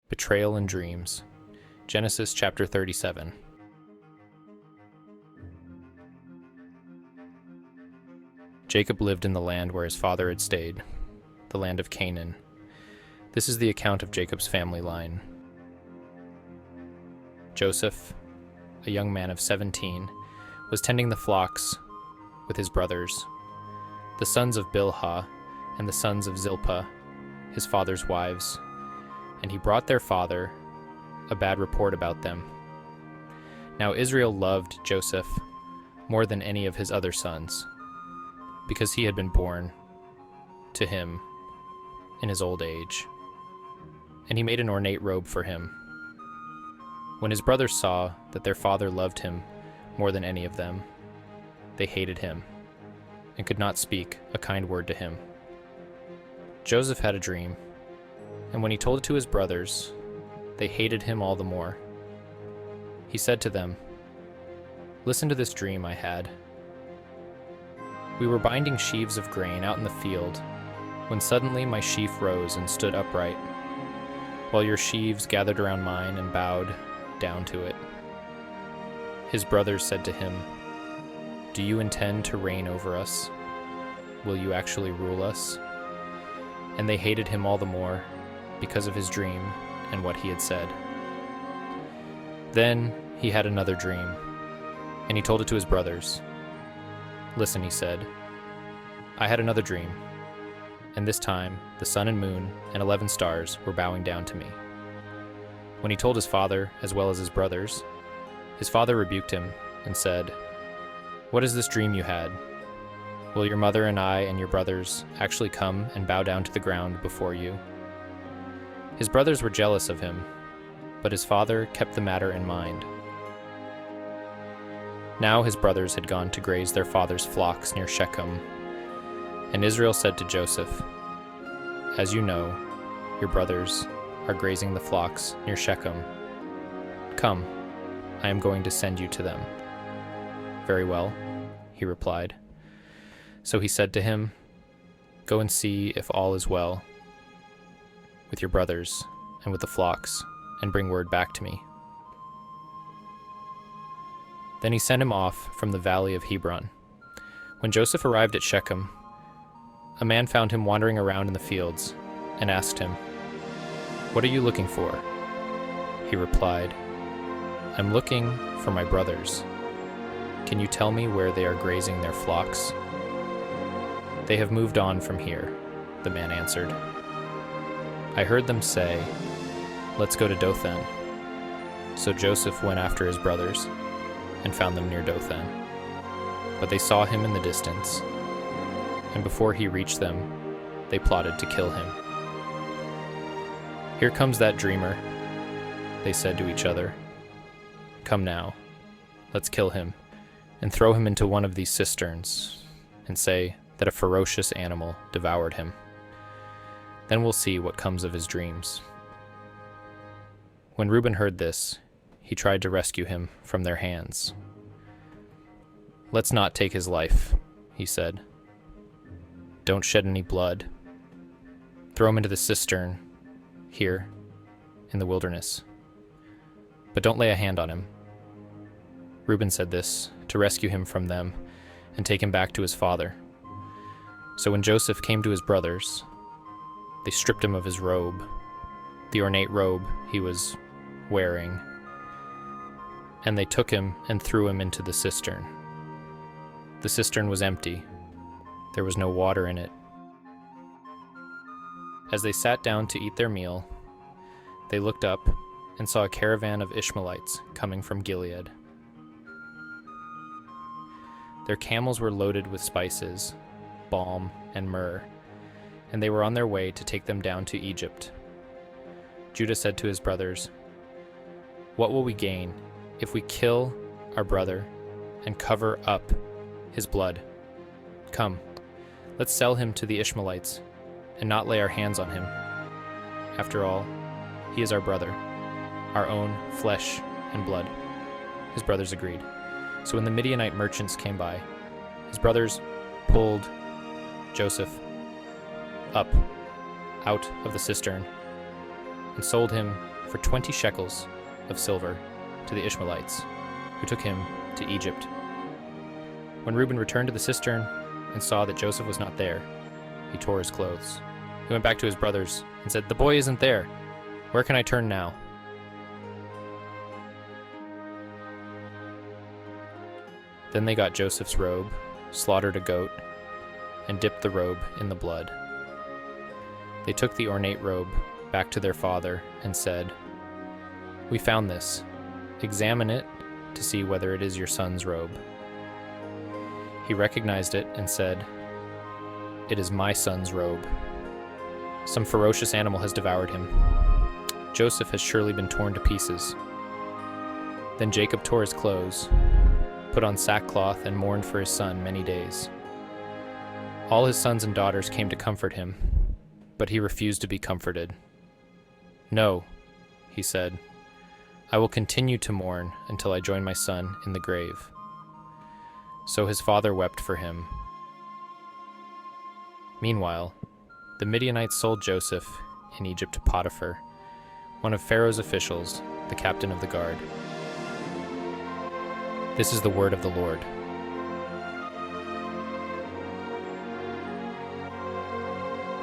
Betrayal and Dreams. Genesis chapter 37. Jacob lived in the land where his father had stayed, the land of Canaan. This is the account of Jacob's family line. Joseph, a young man of 17, was tending the flocks with his brothers, the sons of Bilhah and the sons of Zilpah, his father's wives, and he brought their father a bad report about them. Now Israel loved Joseph more than any of his other sons, because he had been born to him in his old age, and he made an ornate robe for him. When his brothers saw that their father loved him more than any of them, they hated him and could not speak a kind word to him. Joseph had a dream, and when he told it to his brothers, they hated him all the more. He said to them, "Listen to this dream I had. We were binding sheaves of grain out in the field, when suddenly my sheaf rose and stood upright, while your sheaves gathered around mine and bowed down to it." His brothers said to him, "Do you intend to reign over us? Will you actually rule us?" And they hated him all the more because of his dream and what he had said. Then he had another dream, and he told it to his brothers. "Listen," he said, "I had another dream, and this time the sun and moon and 11 stars were bowing down to me." When he told his father as well as his brothers, his father rebuked him and said, "What is this dream you had? Will your mother and I and your brothers actually come and bow down to the ground before you?" His brothers were jealous of him, but his father kept the matter in mind. Now his brothers had gone to graze their father's flocks near Shechem, and Israel said to Joseph, "As you know, your brothers are grazing the flocks near Shechem. Come, I am going to send you to them." "Very well," he replied. So he said to him, "Go and see if all is well with your brothers and with the flocks, and bring word back to me." Then he sent him off from the valley of Hebron. When Joseph arrived at Shechem, a man found him wandering around in the fields and asked him, "What are you looking for?" He replied, "I'm looking for my brothers. Can you tell me where they are grazing their flocks?" "They have moved on from here," the man answered. "I heard them say, 'Let's go to Dothan.'" So Joseph went after his brothers and found them near Dothan. But they saw him in the distance, and before he reached them, they plotted to kill him. "Here comes that dreamer," they said to each other. "Come now, let's kill him and throw him into one of these cisterns and say that a ferocious animal devoured him. Then we'll see what comes of his dreams." When Reuben heard this, he tried to rescue him from their hands. "Let's not take his life," he said. "Don't shed any blood. Throw him into the cistern here in the wilderness. But don't lay a hand on him." Reuben said this to rescue him from them and take him back to his father. So when Joseph came to his brothers, they stripped him of his robe, the ornate robe he was wearing, and they took him and threw him into the cistern. The cistern was empty. There was no water in it. As they sat down to eat their meal, they looked up and saw a caravan of Ishmaelites coming from Gilead. Their camels were loaded with spices, balm, and myrrh, and they were on their way to take them down to Egypt. Judah said to his brothers, "What will we gain if we kill our brother and cover up his blood? Come, let's sell him to the Ishmaelites and not lay our hands on him. After all, he is our brother, our own flesh and blood." His brothers agreed. So when the Midianite merchants came by, his brothers pulled Joseph up out of the cistern and sold him for 20 shekels of silver to the Ishmaelites, who took him to Egypt. When Reuben returned to the cistern and saw that Joseph was not there, he tore his clothes. He went back to his brothers and said, "The boy isn't there. Where can I turn now?" Then they got Joseph's robe, slaughtered a goat, and dipped the robe in the blood. They took the ornate robe back to their father and said, "We found this. Examine it to see whether it is your son's robe." He recognized it and said, "It is my son's robe. Some ferocious animal has devoured him. Joseph has surely been torn to pieces." Then Jacob tore his clothes, put on sackcloth, and mourned for his son many days. All his sons and daughters came to comfort him, but he refused to be comforted. "No," he said, "I will continue to mourn until I join my son in the grave." So his father wept for him. Meanwhile, the Midianites sold Joseph in Egypt to Potiphar, one of Pharaoh's officials, the captain of the guard. This is the word of the Lord.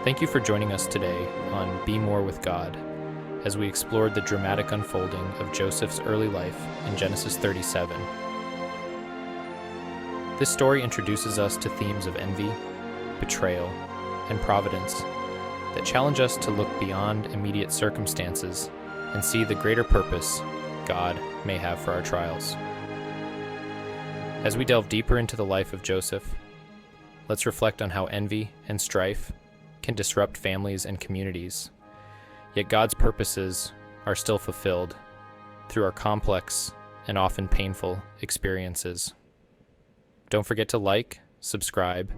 Thank you for joining us today on BMore with God, as we explored the dramatic unfolding of Joseph's early life in Genesis 37. This story introduces us to themes of envy, betrayal, and providence that challenge us to look beyond immediate circumstances and see the greater purpose God may have for our trials. As we delve deeper into the life of Joseph, let's reflect on how envy and strife can disrupt families and communities, yet God's purposes are still fulfilled through our complex and often painful experiences. Don't forget to like, subscribe,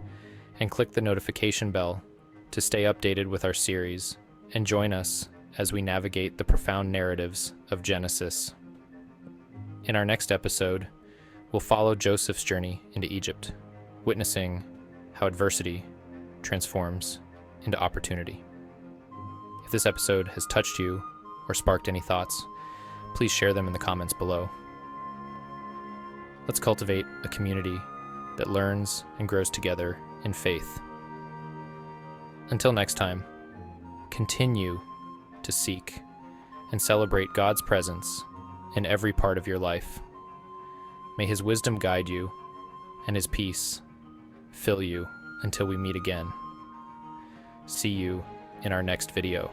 and click the notification bell to stay updated with our series, and join us as we navigate the profound narratives of Genesis. In our next episode, we'll follow Joseph's journey into Egypt, witnessing how adversity transforms into opportunity. If this episode has touched you or sparked any thoughts, please share them in the comments below. Let's cultivate a community that learns and grows together in faith. Until next time, continue to seek and celebrate God's presence in every part of your life. May His wisdom guide you and His peace fill you until we meet again. See you in our next video.